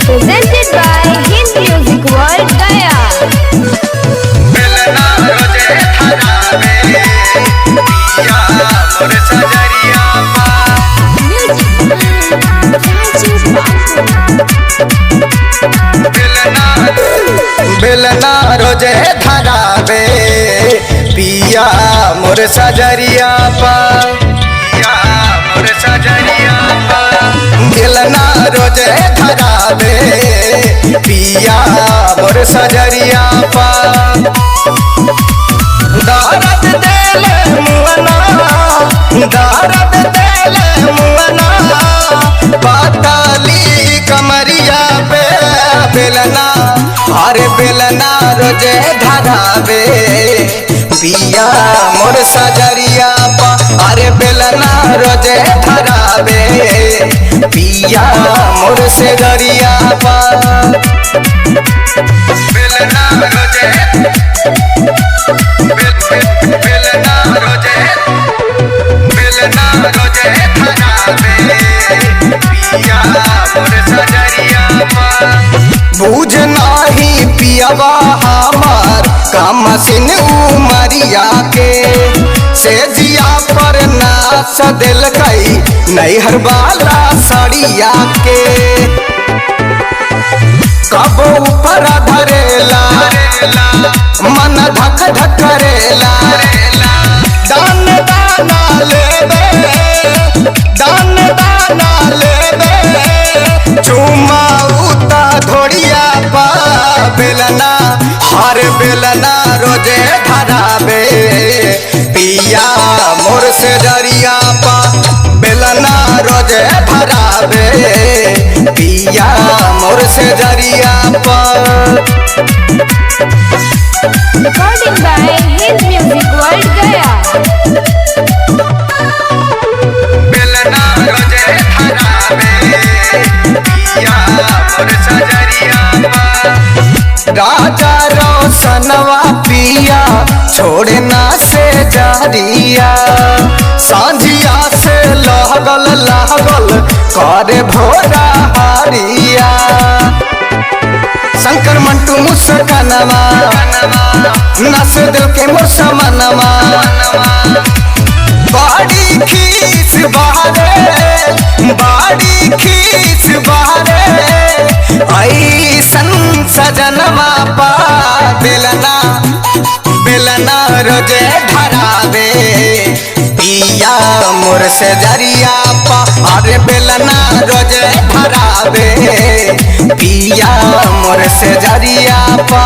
Presented by Hind Music World Gaya. बेलना रोजे धरावे पिया मोर सजरिया पा। बेलना रोजे धरावे पिया मोर सजरिया पा। पिया मोर सजरिया पा। बेलना रोजे धरावे पिया मोर सजरिया पा। दर्द देले मुअना, दर्द देले मुअना, पाताली कमरिया पे बेलना, अरे बेलना रोजे धरावे पिया मोर सजरिया पा। अरे बेलना रोजे धरावे पिया मोर सजरिया पा। बेलना रोजे बेलना रोजे धरावे पिया मोर सजरिया पा। बूझ नाही पियावा हमार काम सिन उमरिया के, से जिया पर नाच दिल कई नैहर वाला सड़िया के। कबो ऊपर धरेला मन धक धक करेला, दान दाना लेबे, दान दाना लेबे, चुमा उता धोड़िया पा। बेलना हर बेलना रोजे धरावे पिया मोर से जरिया पा। बेलना रोजे धरावे पिया मोर से जरिया पा। Recording by Hind Music World Gaya. बेलना रोजे धरावे पिया मोर सजरिया पा। राजा रोशनवा पिया छोड़ना से जरिया, सांझिया से लागल लागल करे भोरा हरिया। शंकर मंटू मुस्कनवा नस दिल के मुसमनवा, बाड़ी खीस बहारे, बाड़ी खीस बहारे, ऐसन सजनवा पा। बेलना बेलना रोजे धरावे पिया मोर से जरिया पा। अरे बेलना रोजे धरावे पिया मोर से जरिया पा।